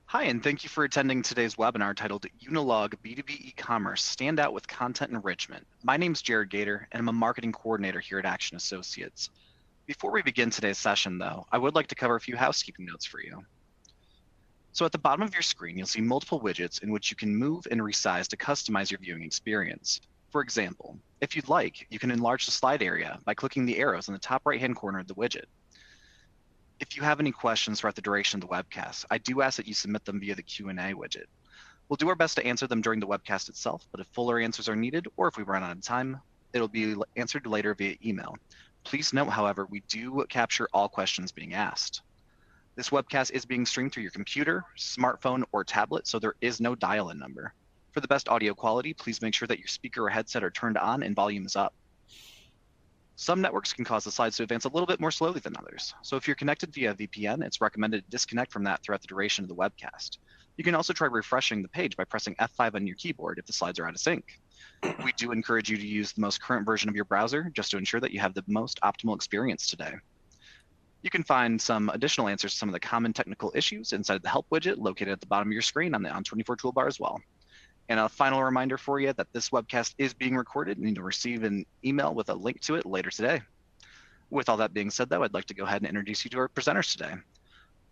Hi, and thank you for attending today's webinar titled Unilog B2B e-commerce Stand Out with Content Enrichment. My name is Jared Gator, and I'm a marketing coordinator here at Aktion Associates. Before we begin today's session, though, I would like to cover a few housekeeping notes for you. So at the bottom of your screen, you'll see multiple widgets in which you can move and resize to customize your viewing experience. For example, if you'd like, you can enlarge the slide area by clicking the arrows in the top right-hand corner of the widget. If you have any questions throughout the duration of the webcast, I do ask that you submit them via the Q&A widget. We'll do our best to answer them during the webcast itself, but if fuller answers are needed or if we run out of time, it'll be answered later via email. Please note, however, we do capture all questions being asked. This webcast is being streamed through your computer, smartphone, or tablet, so there is no dial-in number. For the best audio quality, please make sure that your speaker or headset are turned on and volume is up. Some networks can cause the slides to advance a little bit more slowly than others. So if you're connected via VPN, it's recommended to disconnect from that throughout the duration of the webcast. You can also try refreshing the page by pressing F5 on your keyboard if the slides are out of sync. We do encourage you to use the most current version of your browser just to ensure that you have the most optimal experience today. You can find some additional answers to some of the common technical issues inside the help widget located at the bottom of your screen on the On24 toolbar as well. And a final reminder for you that this webcast is being recorded and you'll receive an email with a link to it later today. With all that being said, though, I'd like to go ahead and introduce you to our presenters today.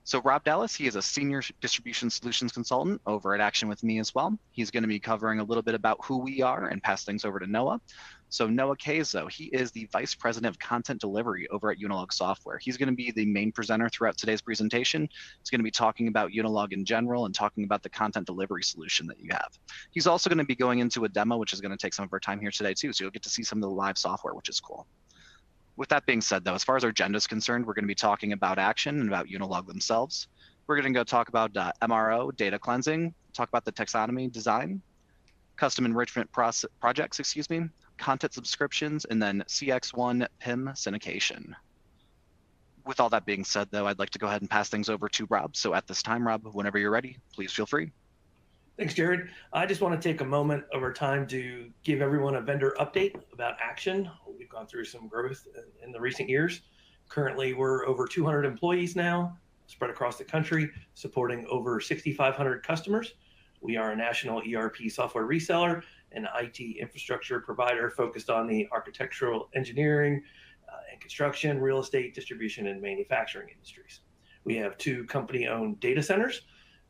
So Rob Dallas, he is a senior distribution solutions consultant over at Aktion with me as well. He's going to be covering a little bit about who we are and pass things over to Noah. So Noah Kazo, he is the Vice President of Content Delivery over at Unilog Software. He's going to be the main presenter throughout today's presentation. He's going to be talking about Unilog in general and talking about the content delivery solution that you have. He's also going to be going into a demo, which is going to take some of our time here today too. So you'll get to see some of the live software, which is cool. With that being said, though, as far as our agenda is concerned, we're going to be talking about Aktion and about Unilog themselves. We're going to go talk about MRO, data cleansing, talk about the taxonomy design, custom enrichment projects, content subscriptions, and then CX1 PIM syndication. With all that being said, though, I'd like to go ahead and pass things over to Rob. So at this time, Rob, whenever you're ready, please feel free. Thanks, Jared. I just want to take a moment of our time to give everyone a vendor update about Aktion. We've gone through some growth in the recent years. Currently, we're over 200 employees now, spread across the country, supporting over 6,500 customers. We are a national ERP software reseller and IT infrastructure provider focused on the architectural engineering and construction, real estate, distribution, and manufacturing industries. We have 2 company-owned data centers,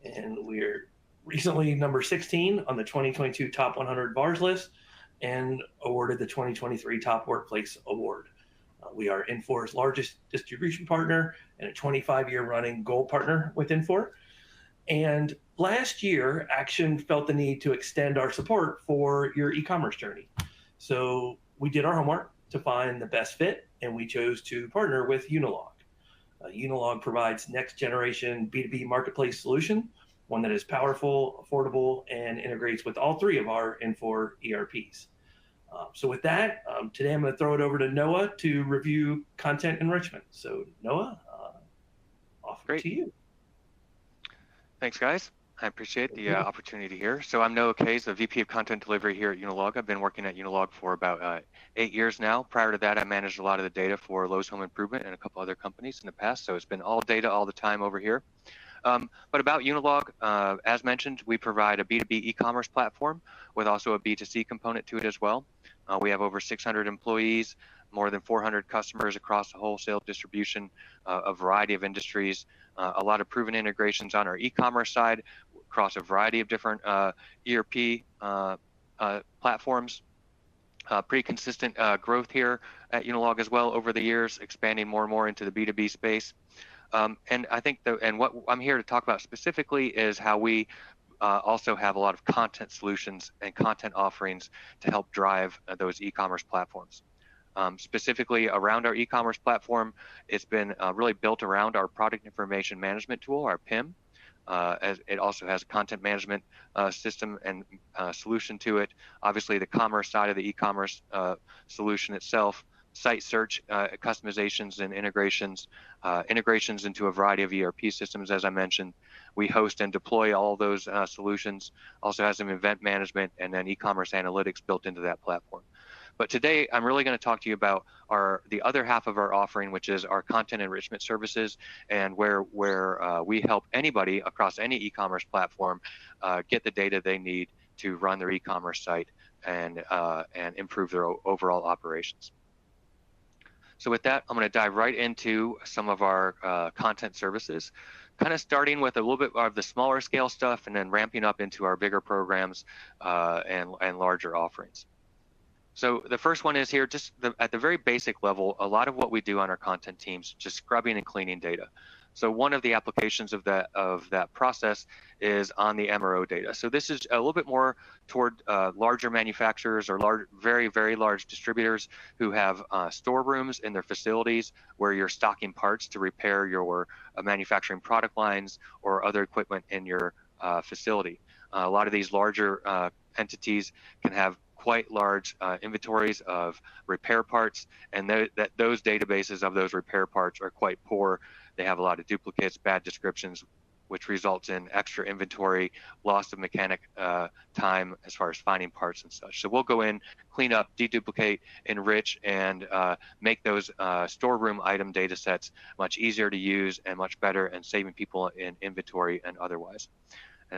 and we're recently number 16 on the 2022 Top 100 VARs list and awarded the 2023 Top Workplace Award. We are Infor's largest distribution partner and a 25-year running gold partner with Infor. And last year, Aktion felt the need to extend our support for your e-commerce journey. So we did our homework to find the best fit, and we chose to partner with Unilog. Unilog provides next generation B2B marketplace solution, one that is powerful, affordable, and integrates with all 3 of our Infor ERPs. So with that, today I'm going to throw it over to Noah to review content enrichment. So Noah, off to you. Thanks, guys. I appreciate the opportunity here. So I'm Noah Kays, the VP of Content Delivery here at Unilog. I've been working at Unilog for about 8 years now. Prior to that, I managed a lot of the data for Lowe's Home Improvement and a couple other companies in the past. So it's been all data all the time over here. But about Unilog, as mentioned, we provide a B2B e-commerce platform with also a B2C component to it as well. We have over 600 employees, more than 400 customers across the wholesale distribution, a variety of industries, a lot of proven integrations on our e-commerce side across a variety of different ERP platforms. Pretty consistent growth here at Unilog as well over the years, expanding more and more into the B2B space. And I think what I'm here to talk about specifically is how we also have a lot of content solutions and content offerings to help drive those e-commerce platforms. Specifically around our e-commerce platform, it's been really built around our product information management tool, our PIM. As it also has a content management system and solution to it. Obviously, the commerce side of the e-commerce solution itself, site search, customizations and integrations into a variety of ERP systems, as I mentioned. We host and deploy all those solutions. Also has some event management and then e-commerce analytics built into that platform. But today, I'm really going to talk to you about the other half of our offering, which is our content enrichment services, and where we help anybody across any e-commerce platform get the data they need to run their e-commerce site and improve their overall operations. So with that, I'm going to dive right into some of our content services, kind of starting with a little bit of the smaller scale stuff and then ramping up into our bigger programs and larger offerings. So the first one is here, just at the very basic level, a lot of what we do on our content teams, just scrubbing and cleaning data. So one of the applications of that process is on the MRO data. So this is a little bit more toward larger manufacturers or very, very large distributors who have storerooms in their facilities where you're stocking parts to repair your manufacturing product lines or other equipment in your facility. A lot of these larger entities can have quite large inventories of repair parts, and those databases of those repair parts are quite poor. They have a lot of duplicates, bad descriptions, which results in extra inventory, loss of mechanic time as far as finding parts and such. So we'll go in, clean up, deduplicate, enrich, and make those storeroom item data sets much easier to use and much better, and saving people in inventory and otherwise.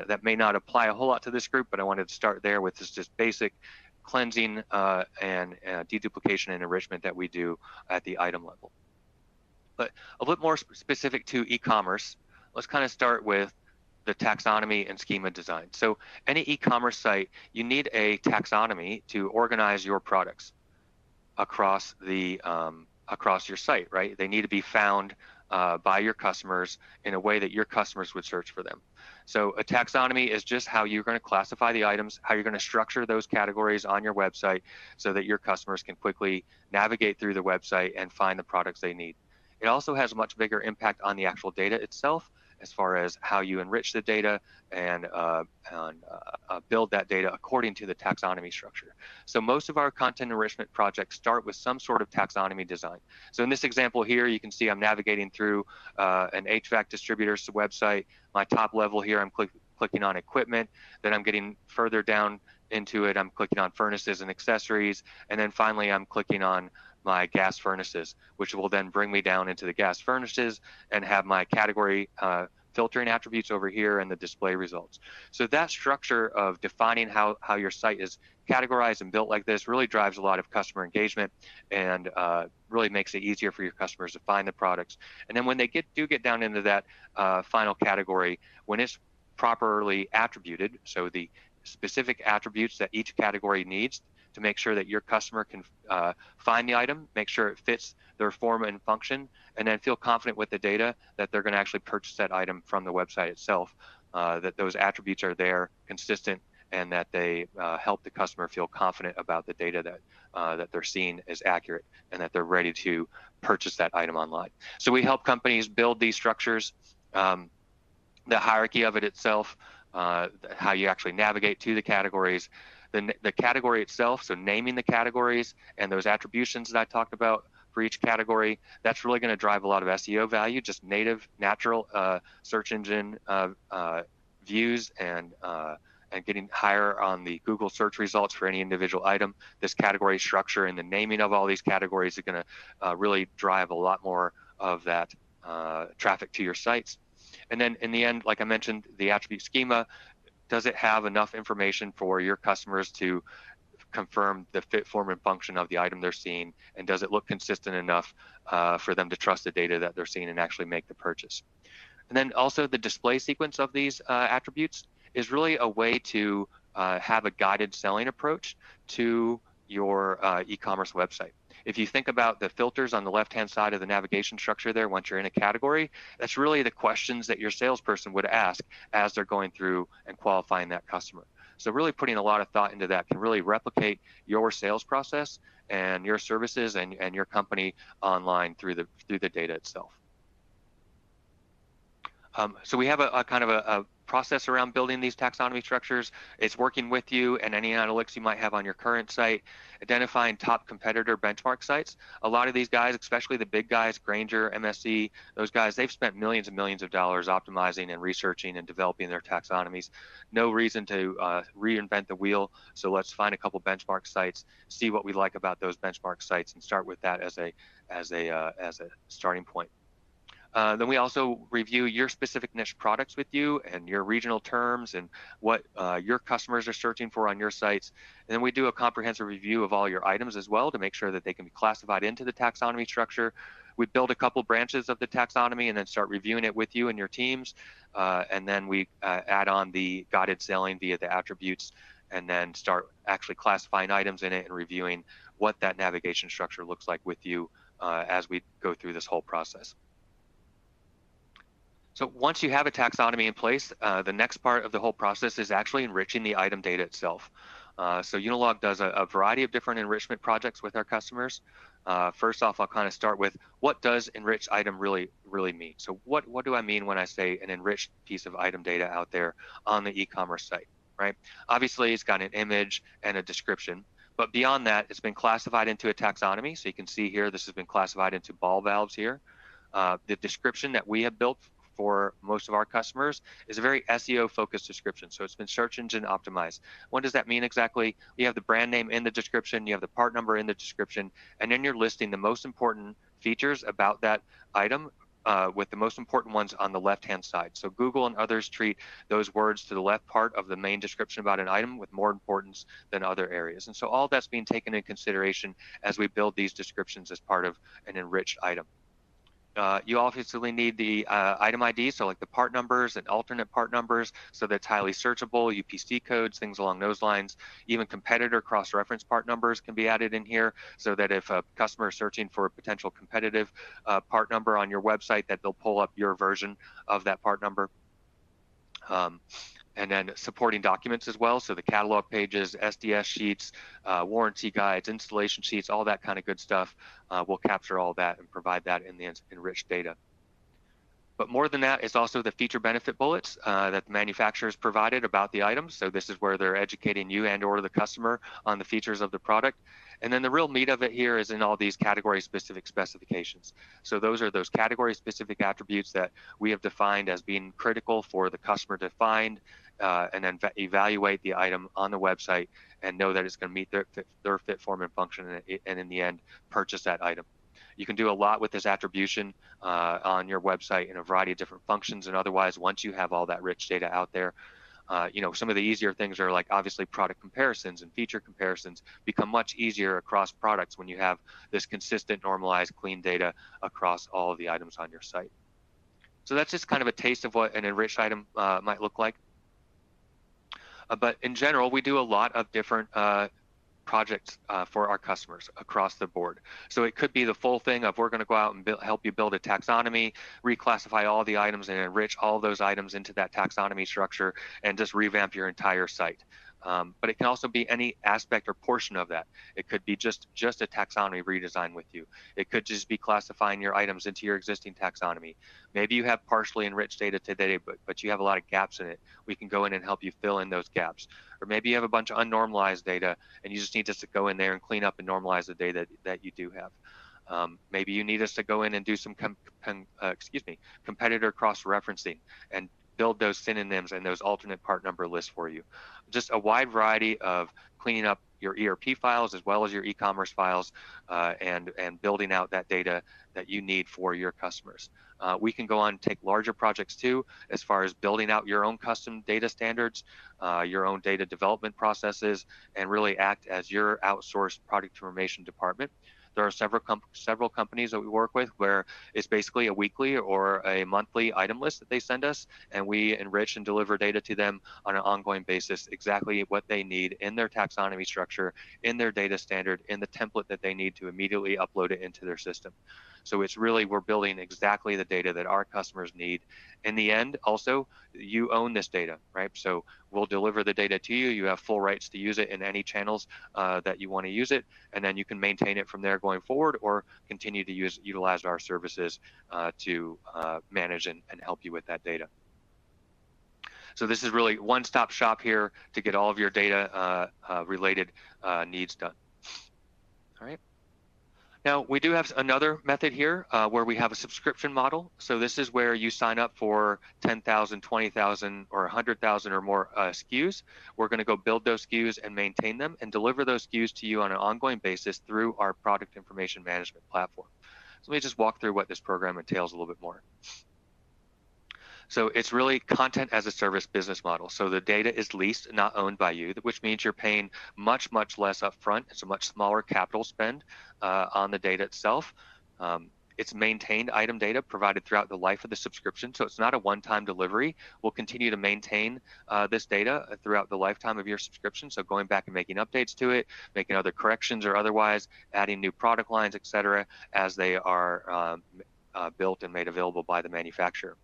That may not apply a whole lot to this group, but I wanted to start there with this just basic cleansing and deduplication and enrichment that we do at the item level. But a bit more specific to e-commerce, let's kind of start with the taxonomy and schema design. So any e-commerce site, you need a taxonomy to organize your products across your site, right? They need to be found by your customers in a way that your customers would search for them. So a taxonomy is just how you're going to classify the items, how you're going to structure those categories on your website so that your customers can quickly navigate through the website and find the products they need. It also has a much bigger impact on the actual data itself, as far as how you enrich the data and build that data according to the taxonomy structure. So most of our content enrichment projects start with some sort of taxonomy design. So in this example here, you can see I'm navigating through an HVAC distributor's website. My top level here, I'm clicking on equipment. Then I'm getting further down into it. I'm clicking on furnaces and accessories. And then finally, I'm clicking on my gas furnaces, which will then bring me down into the gas furnaces and have my category filtering attributes over here and the display results. So that structure of defining how your site is categorized and built like this really drives a lot of customer engagement and really makes it easier for your customers to find the products. And then when they do get down into that final category, when it's properly attributed, so the specific attributes that each category needs to make sure that your customer can find the item, make sure it fits their form and function, and then feel confident with the data that they're going to actually purchase that item from the website itself, that those attributes are there, consistent, and that they help the customer feel confident about the data that they're seeing is accurate and that they're ready to purchase that item online. So we help companies build these structures, the hierarchy of it itself, how you actually navigate to the categories, the category itself, so naming the categories and those attributions that I talked about for each category, that's really going to drive a lot of SEO value, just native, natural search engine views and getting higher on the Google search results for any individual item. This category structure and the naming of all these categories are going to really drive a lot more of that traffic to your sites. And then in the end, like I mentioned, the attribute schema, does it have enough information for your customers to confirm the fit, form, and function of the item they're seeing? And does it look consistent enough for them to trust the data that they're seeing and actually make the purchase? And then also the display sequence of these attributes is really a way to have a guided selling approach to your e-commerce website. If you think about the filters on the left-hand side of the navigation structure there, once you're in a category, that's really the questions that your salesperson would ask as they're going through and qualifying that customer. So really putting a lot of thought into that can really replicate your sales process and your services and your company online through the data itself. So we have a kind of process around building these taxonomy structures. It's working with you and any analytics you might have on your current site, identifying top competitor benchmark sites. A lot of these guys, especially the big guys, Granger, MSC, those guys, they've spent millions and millions of dollars optimizing and researching and developing their taxonomies. No reason to reinvent the wheel. So let's find a couple benchmark sites, see what we like about those benchmark sites, and start with that as a starting point. Then we also review your specific niche products with you and your regional terms and what your customers are searching for on your sites. And then we do a comprehensive review of all your items as well to make sure that they can be classified into the taxonomy structure. We build a couple branches of the taxonomy and then start reviewing it with you and your teams. And then we add on the guided selling via the attributes and then start actually classifying items in it and reviewing what that navigation structure looks like with you as we go through this whole process. So once you have a taxonomy in place, the next part of the whole process is actually enriching the item data itself. So Unilog does a variety of different enrichment projects with our customers. First off, I'll kind of start with what does enriched item really mean? So what do I mean when I say an enriched piece of item data out there on the e-commerce site, right? Obviously, it's got an image and a description, but beyond that, it's been classified into a taxonomy. So you can see here, this has been classified into ball valves here. The description that we have built for most of our customers is a very SEO focused description. So it's been search engine optimized. What does that mean exactly? You have the brand name in the description, you have the part number in the description, and then you're listing the most important features about that item with the most important ones on the left-hand side. So Google and others treat those words to the left part of the main description about an item with more importance than other areas. And so all that's being taken into consideration as we build these descriptions as part of an enriched item. You obviously need the item ID, so like the part numbers and alternate part numbers, so that's highly searchable, UPC codes, things along those lines. Even competitor cross-reference part numbers can be added in here, so that if a customer is searching for a potential competitive part number on your website, that they'll pull up your version of that part number. And then supporting documents as well, so the catalog pages, SDS sheets, warranty guides, installation sheets, all that kind of good stuff. We'll capture all that and provide that in the enriched data. But more than that is also the feature benefit bullets that the manufacturers provided about the items. So this is where they're educating you and or the customer on the features of the product. And then the real meat of it here is in all these category specific specifications. So those are those category specific attributes that we have defined as being critical for the customer to find and then evaluate the item on the website and know that it's going to meet their fit, form, and function, and in the end, purchase that item. You can do a lot with this attribution on your website in a variety of different functions and otherwise once you have all that rich data out there. You know, some of the easier things are like obviously product comparisons and feature comparisons become much easier across products when you have this consistent, normalized, clean data across all of the items on your site. So that's just kind of a taste of what an enriched item might look like. But in general, we do a lot of different projects for our customers across the board. So it could be the full thing of we're going to go out and help you build a taxonomy, reclassify all the items and enrich all of those items into that taxonomy structure and just revamp your entire site. But it can also be any aspect or portion of that. It could be just a taxonomy redesign with you. It could just be classifying your items into your existing taxonomy. Maybe you have partially enriched data today, but you have a lot of gaps in it. We can go in and help you fill in those gaps. Or maybe you have a bunch of unnormalized data and you just need us to go in there and clean up and normalize the data that you do have. Maybe you need us to go in and do some competitor cross-referencing and build those synonyms and those alternate part number lists for you. Just a wide variety of cleaning up your ERP files as well as your e-commerce files and building out that data that you need for your customers. We can go on and take larger projects too, as far as building out your own custom data standards, your own data development processes, and really act as your outsourced product information department. There are several companies that we work with where it's basically a weekly or a monthly item list that they send us, and we enrich and deliver data to them on an ongoing basis, exactly what they need in their taxonomy structure, in their data standard, in the template that they need to immediately upload it into their system. So it's really, we're building exactly the data that our customers need. In the end, also, you own this data, right? So we'll deliver the data to you. You have full rights to use it in any channels that you want to use it, and then you can maintain it from there going forward or continue to utilize our services to manage and help you with that data. So this is really one-stop shop here to get all of your data related needs done. All right. Now, we do have another method here where we have a subscription model. So this is where you sign up for 10,000, 20,000, or 100,000 or more SKUs. We're going to go build those SKUs and maintain them and deliver those SKUs to you on an ongoing basis through our product information management platform. So let me just walk through what this program entails a little bit more. So it's really content as a service business model. So the data is leased, not owned by you, which means you're paying much, much less upfront. It's a much smaller capital spend on the data itself. It's maintained item data provided throughout the life of the subscription. So it's not a one-time delivery. We'll continue to maintain this data throughout the lifetime of your subscription. So going back and making updates to it, making other corrections or otherwise, adding new product lines, et cetera, as they are built and made available by the manufacturer.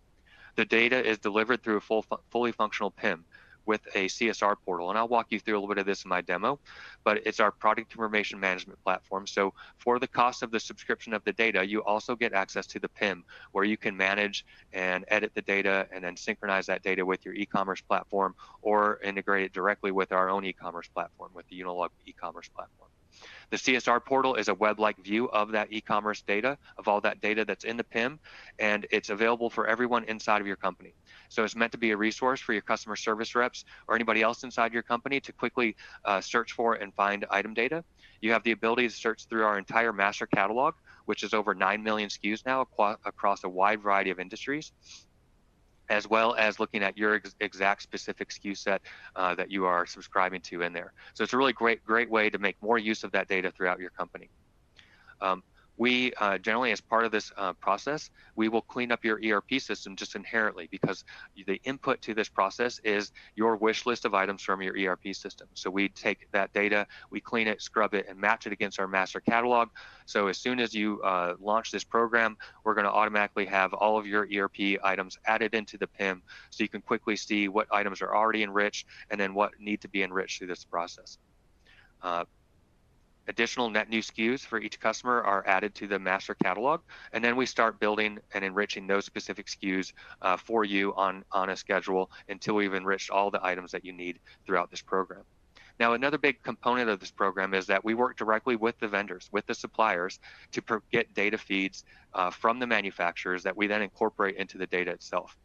The data is delivered through a fully functional PIM with a CSR portal. And I'll walk you through a little bit of this in my demo, but it's our product information management platform. So for the cost of the subscription of the data, you also get access to the PIM where you can manage and edit the data and then synchronize that data with your e-commerce platform or integrate it directly with our own e-commerce platform, with the Unilog e-commerce platform. The CSR portal is a web-like view of that e-commerce data, of all that data that's in the PIM, and it's available for everyone inside of your company. So it's meant to be a resource for your customer service reps or anybody else inside your company to quickly search for and find item data. You have the ability to search through our entire master catalog, which is over 9 million SKUs now across a wide variety of industries, as well as looking at your exact specific SKU set that you are subscribing to in there. So it's a really great way to make more use of that data throughout your company. We generally, as part of this process, we will clean up your ERP system just inherently because the input to this process is your wish list of items from your ERP system. So we take that data, we clean it, scrub it, and match it against our master catalog. So as soon as you launch this program, we're going to automatically have all of your ERP items added into the PIM so you can quickly see what items are already enriched and then what need to be enriched through this process. Additional net new SKUs for each customer are added to the master catalog, and then we start building and enriching those specific SKUs for you on a schedule until we've enriched all the items that you need throughout this program. Now, another big component of this program is that we work directly with the vendors, with the suppliers, to get data feeds from the manufacturers that we then incorporate into the data itself.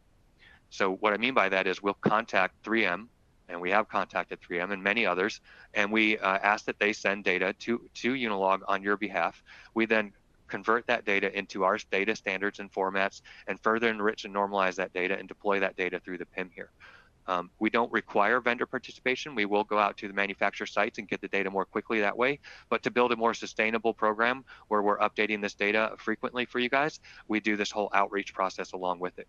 So what I mean by that is we'll contact 3M, and we have contacted 3M and many others, and we ask that they send data to Unilog on your behalf. We then convert that data into our data standards and formats and further enrich and normalize that data and deploy that data through the PIM here. We don't require vendor participation. We will go out to the manufacturer sites and get the data more quickly that way, but to build a more sustainable program where we're updating this data frequently for you guys, we do this whole outreach process along with it.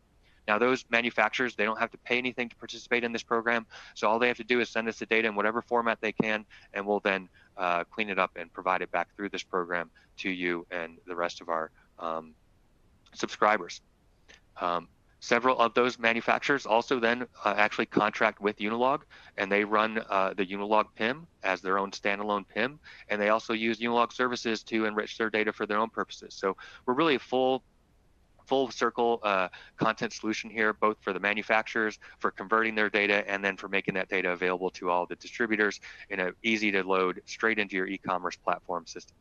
Now, those manufacturers, they don't have to pay anything to participate in this program. So all they have to do is send us the data in whatever format they can, and we'll then clean it up and provide it back through this program to you and the rest of our subscribers. Several of those manufacturers also then actually contract with Unilog, and they run the Unilog PIM as their own standalone PIM, and they also use Unilog services to enrich their data for their own purposes. So we're really a full circle content solution here, both for the manufacturers, for converting their data, and then for making that data available to all the distributors in an easy to load straight into your e-commerce platform system.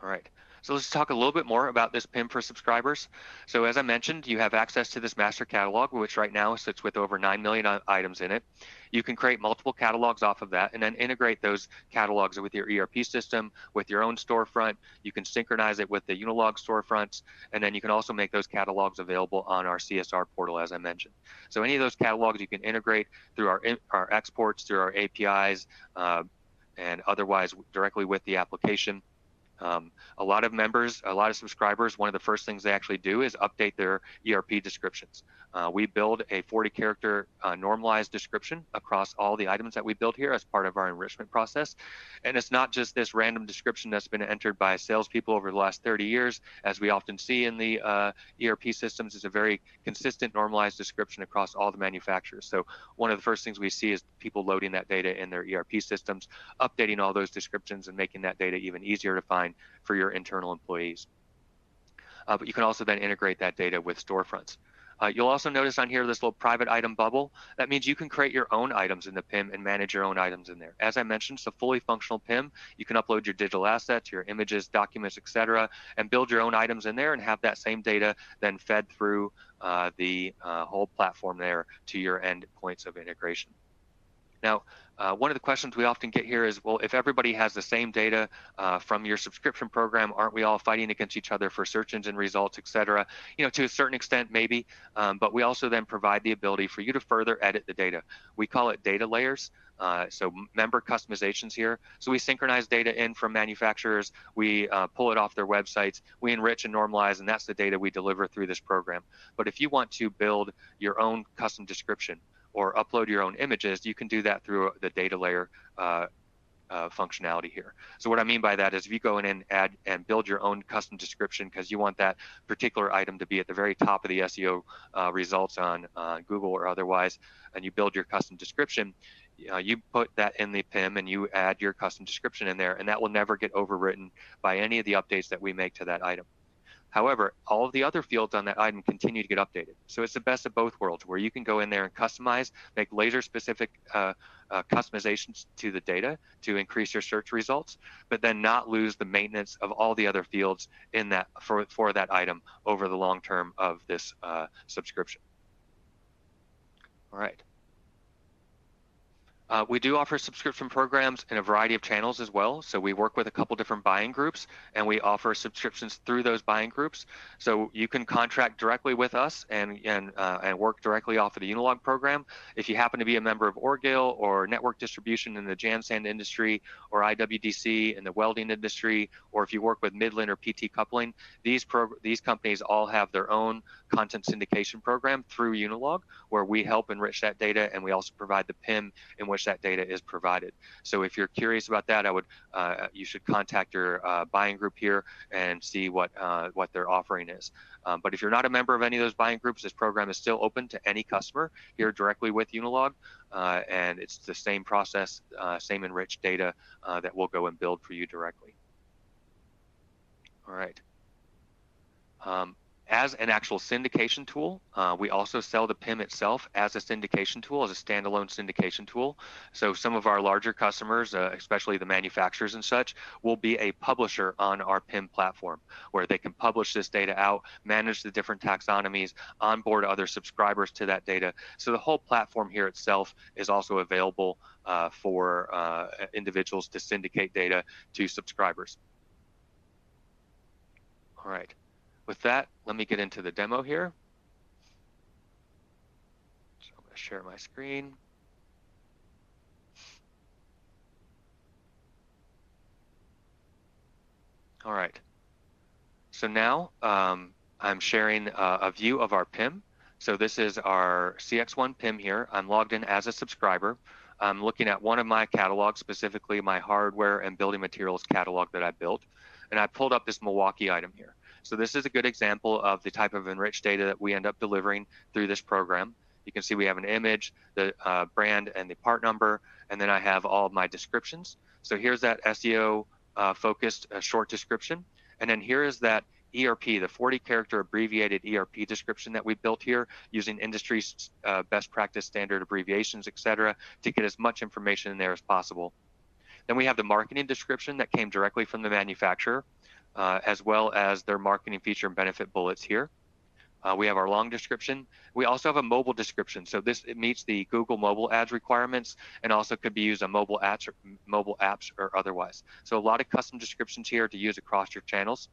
All right. So let's talk a little bit more about this PIM for subscribers. So as I mentioned, you have access to this master catalog, which right now sits with over 9 million items in it. You can create multiple catalogs off of that and then integrate those catalogs with your ERP system, with your own storefront. You can synchronize it with the Unilog storefronts, and then you can also make those catalogs available on our CSR portal, as I mentioned. So any of those catalogs you can integrate through our exports, through our APIs, and otherwise directly with the application. A lot of members, a lot of subscribers, one of the first things they actually do is update their ERP descriptions. We build a 40-character normalized description across all the items that we build here as part of our enrichment process. And it's not just this random description that's been entered by salespeople over the last 30 years, as we often see in the ERP systems. It's a very consistent normalized description across all the manufacturers. So one of the first things we see is people loading that data in their ERP systems, updating all those descriptions and making that data even easier to find for your internal employees. But you can also then integrate that data with storefronts. You'll also notice on here this little private item bubble. That means you can create your own items in the PIM and manage your own items in there. As I mentioned, it's a fully functional PIM. You can upload your digital assets, your images, documents, etc., and build your own items in there and have that same data then fed through the whole platform there to your end points of integration. Now, one of the questions we often get here is, well, if everybody has the same data from your subscription program, aren't we all fighting against each other for search engine results, et cetera? You know, to a certain extent, maybe, but we also then provide the ability for you to further edit the data. We call it data layers. So member customizations here. So we synchronize data in from manufacturers, we pull it off their websites, we enrich and normalize, and that's the data we deliver through this program. But if you want to build your own custom description or upload your own images, you can do that through the data layer functionality here. So what I mean by that is if you go in and add and build your own custom description because you want that particular item to be at the very top of the SEO results on Google or otherwise, and you build your custom description, you put that in the PIM and you add your custom description in there, and that will never get overwritten by any of the updates that we make to that item. However, all of the other fields on that item continue to get updated. So it's the best of both worlds, where you can go in there and customize, make laser-specific customizations to the data to increase your search results, but then not lose the maintenance of all the other fields in that for that item over the long term of this subscription. All right. We do offer subscription programs in a variety of channels as well. So we work with a couple different buying groups, and we offer subscriptions through those buying groups. So you can contract directly with us and work directly off of the Unilog program. If you happen to be a member of Orgill or Network Distribution in the Jan/Sand industry, or IWDC in the welding industry, or if you work with Midland or PT Coupling, these companies all have their own content syndication program through Unilog, where we help enrich that data, and we also provide the PIM in which that data is provided. So if you're curious about that, you should contact your buying group here and see what their offering is. But if you're not a member of any of those buying groups, this program is still open to any customer here directly with Unilog, and it's the same process, same enriched data that we'll go and build for you directly. All right. As an actual syndication tool, we also sell the PIM itself as a syndication tool, as a standalone syndication tool. So some of our larger customers, especially the manufacturers and such, will be a publisher on our PIM platform, where they can publish this data out, manage the different taxonomies, onboard other subscribers to that data. So the whole platform here itself is also available for individuals to syndicate data to subscribers. All right. With that, let me get into the demo here. So I'm going to share my screen. All right. So now I'm sharing a view of our PIM. So this is our CX1 PIM here. I'm logged in as a subscriber. I'm looking at one of my catalogs, specifically my hardware and building materials catalog that I built. And I pulled up this Milwaukee item here. So this is a good example of the type of enriched data that we end up delivering through this program. You can see we have an image, the brand and the part number, and then I have all of my descriptions. So here's that SEO focused short description. And then here is that ERP, the 40-character abbreviated ERP description that we built here using industry's best practice standard abbreviations, et cetera, to get as much information in there as possible. Then we have the marketing description that came directly from the manufacturer, as well as their marketing feature and benefit bullets here. We have our long description. We also have a mobile description. So it meets the Google mobile ads requirements and also could be used on mobile apps or otherwise. So a lot of custom descriptions here to use across your channels.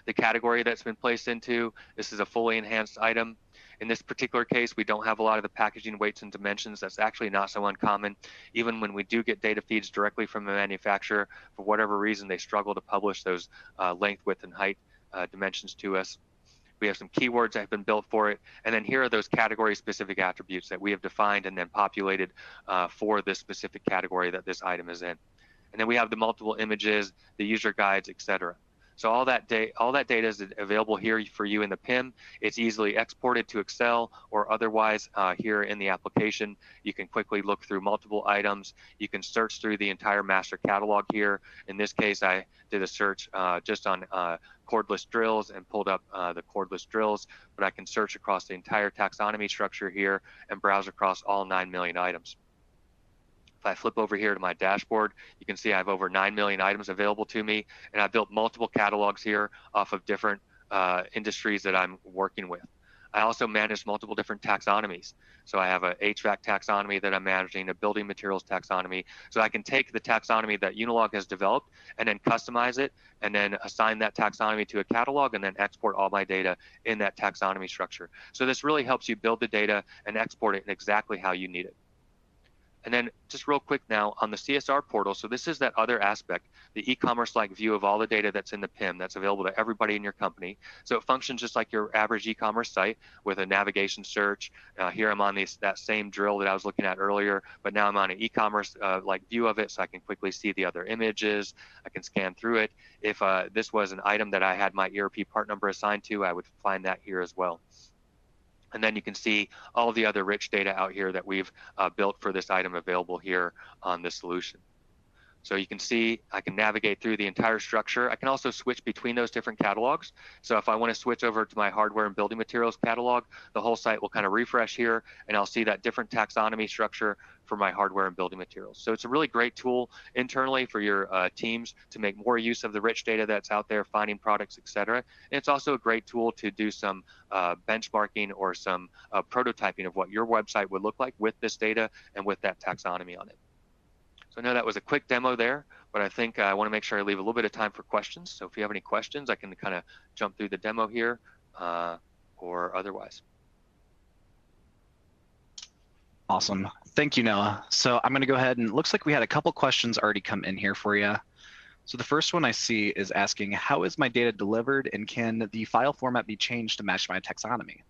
The category that's been placed into, this is a fully enhanced item. In this particular case, we don't have a lot of the packaging weights and dimensions. That's actually not so uncommon. Even when we do get data feeds directly from the manufacturer, for whatever reason, they struggle to publish those length, width, and height dimensions to us. We have some keywords that have been built for it. And then here are those category-specific attributes that we have defined and then populated for this specific category that this item is in. And then we have the multiple images, the user guides, et cetera. So all that data is available here for you in the PIM. It's easily exported to Excel or otherwise here in the application. You can quickly look through multiple items. You can search through the entire master catalog here. In this case, I did a search just on cordless drills and pulled up the cordless drills, but I can search across the entire taxonomy structure here and browse across all 9 million items. If I flip over here to my dashboard, you can see I have over 9 million items available to me, and I built multiple catalogs here off of different industries that I'm working with. I also manage multiple different taxonomies. So I have a HVAC taxonomy that I'm managing, a building materials taxonomy. So I can take the taxonomy that Unilog has developed and then customize it and then assign that taxonomy to a catalog and then export all my data in that taxonomy structure. So this really helps you build the data and export it in exactly how you need it. And then just real quick now on the CSR portal, so this is that other aspect, the e-commerce-like view of all the data that's in the PIM that's available to everybody in your company. So it functions just like your average e-commerce site with a navigation search. Here I'm on that same drill that I was looking at earlier, but now I'm on an e-commerce like view of it, so I can quickly see the other images. I can scan through it. If this was an item that I had my ERP part number assigned to, I would find that here as well. And then you can see all the other rich data out here that we've built for this item available here on this solution. So you can see I can navigate through the entire structure. I can also switch between those different catalogs. So if I want to switch over to my hardware and building materials catalog, the whole site will kind of refresh here, and I'll see that different taxonomy structure for my hardware and building materials. So it's a really great tool internally for your teams to make more use of the rich data that's out there, finding products, et cetera. And it's also a great tool to do some benchmarking or some prototyping of what your website would look like with this data and with that taxonomy on it. So I know that was a quick demo there, but I think I want to make sure I leave a little bit of time for questions. So if you have any questions, I can kind of jump through the demo here or otherwise. Awesome. Thank you, Noah. So I'm going to go ahead and it looks like we had a couple questions already come in here for you. So the first one I see is asking, how is my data delivered and can the file format be changed to match my taxonomy?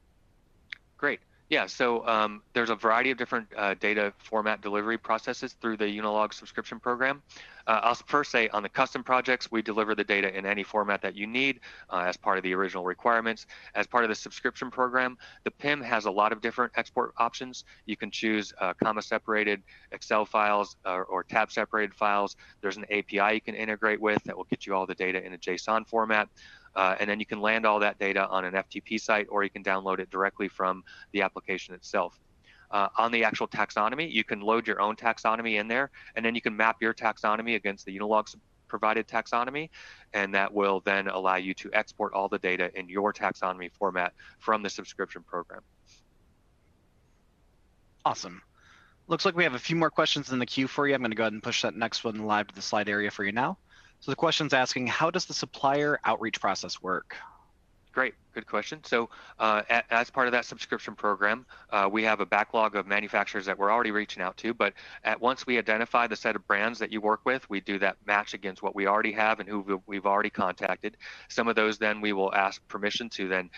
Great. Yeah, so there's a variety of different data format delivery processes through the Unilog subscription program. I'll first say on the custom projects, we deliver the data in any format that you need as part of the original requirements. As part of the subscription program, the PIM has a lot of different export options. You can choose comma-separated Excel files or tab-separated files. There's an API you can integrate with that will get you all the data in a JSON format. And then you can land all that data on an FTP site, or you can download it directly from the application itself. On the actual taxonomy, you can load your own taxonomy in there, and then you can map your taxonomy against the Unilog provided taxonomy, and that will then allow you to export all the data in your taxonomy format from the subscription program. Awesome. Looks like we have a few more questions in the queue for you. I'm going to go ahead and push that next one live to the slide area for you now. So the question's asking, how does the supplier outreach process work? Great, good question. So as part of that subscription program, we have a backlog of manufacturers that we're already reaching out to, but once we identify the set of brands that you work with, we do that match against what we already have and who we've already contacted. Some of those then we will ask permission to then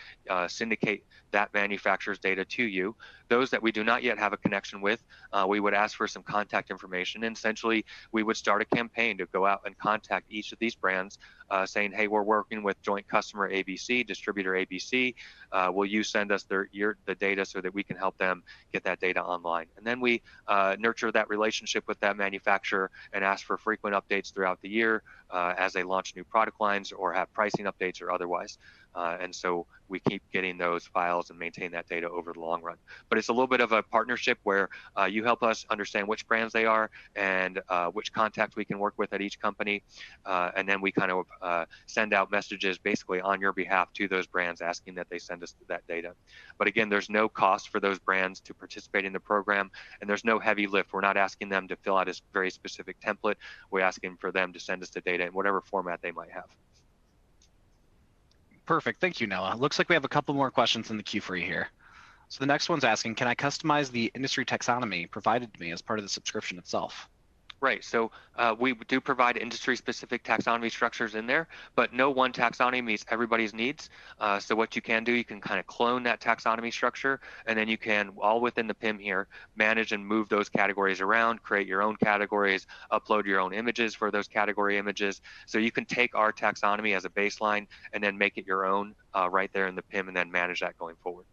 syndicate that manufacturer's data to you. Those that we do not yet have a connection with, we would ask for some contact information, and essentially we would start a campaign to go out and contact each of these brands saying, hey, we're working with joint customer ABC, distributor ABC, will you send us the data so that we can help them get that data online? And then we nurture that relationship with that manufacturer and ask for frequent updates throughout the year as they launch new product lines or have pricing updates or otherwise. And so we keep getting those files and maintain that data over the long run. But it's a little bit of a partnership where you help us understand which brands they are and which contacts we can work with at each company. And then we kind of send out messages basically on your behalf to those brands asking that they send us that data. But again, there's no cost for those brands to participate in the program, and there's no heavy lift. We're not asking them to fill out a very specific template. We're asking for them to send us the data in whatever format they might have. Perfect. Thank you, Noah. Looks like we have a couple more questions in the queue for you here. So the next one's asking, can I customize the industry taxonomy provided to me as part of the subscription itself? Right. So we do provide industry-specific taxonomy structures in there, but no one taxonomy meets everybody's needs. So what you can do, you can kind of clone that taxonomy structure, and then you can, all within the PIM here, manage and move those categories around, create your own categories, upload your own images for those category images. So you can take our taxonomy as a baseline and then make it your own right there in the PIM, and then manage that going forward.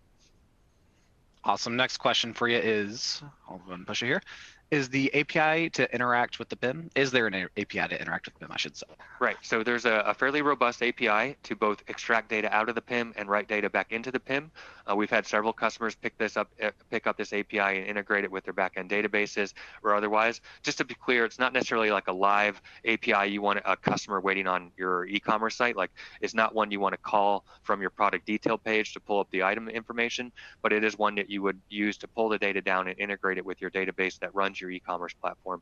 Awesome. Next question for you is, hold on, push it here. Is the API to interact with the PIM? Is there an API to interact with PIM, I should say? Right. So there's a fairly robust API to both extract data out of the PIM and write data back into the PIM. We've had several customers pick up this API and integrate it with their backend databases or otherwise. Just to be clear, it's not necessarily like a live API you want a customer waiting on your e-commerce site. Like, it's not one you want to call from your product detail page to pull up the item information, but it is one that you would use to pull the data down and integrate it with your database that runs your e-commerce platform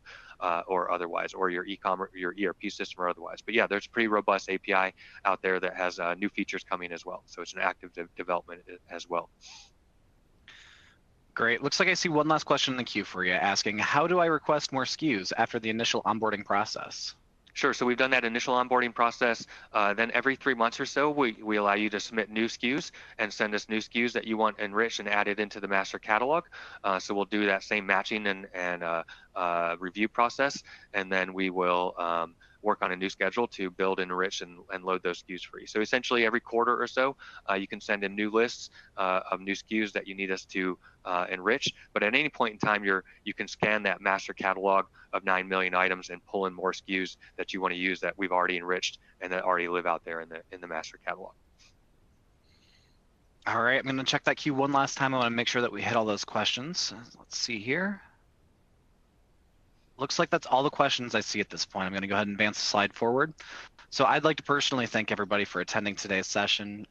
or otherwise, or your e-commerce, your ERP system or otherwise. But yeah, there's a pretty robust API out there that has new features coming as well. So it's an active development as well. Great. Looks like I see one last question in the queue for you, asking, how do I request more SKUs after the initial onboarding process? Sure. So we've done that initial onboarding process. Then every 3 months or so, we allow you to submit new SKUs and send us new SKUs that you want enriched and added into the master catalog. So we'll do that same matching and review process, and then we will work on a new schedule to build and enrich and load those SKUs for you. So essentially every quarter or so, you can send in new lists of new SKUs that you need us to enrich. But at any point in time, you can scan that master catalog of 9 million items and pull in more SKUs that you want to use that we've already enriched and that already live out there in the master catalog. All right, I'm going to check that queue one last time. I want to make sure that we hit all those questions. Let's see here. Looks like that's all the questions I see at this point. I'm going to go ahead and advance the slide forward. So I'd like to personally thank everybody for attending today's session.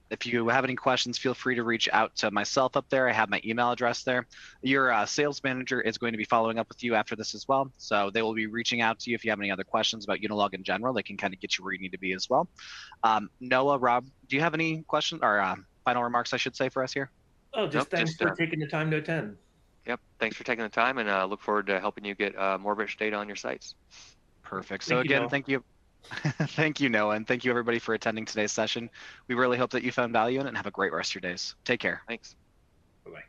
If you have any questions, feel free to reach out to myself up there. I have my email address there. Your sales manager is going to be following up with you after this as well. So they will be reaching out to you if you have any other questions about Unilog in general. They can kind of get you where you need to be as well. Noah, Rob, do you have any questions or final remarks, I should say, for us here? Oh, thanks for taking the time to attend. Yep. Thanks for taking the time, and look forward to helping you get more rich data on your sites. Perfect. So again, thank you. Thank you, Noah, and thank you everybody for attending today's session. We really hope that you found value in it, and have a great rest of your days. Take care. Thanks. Bye-bye.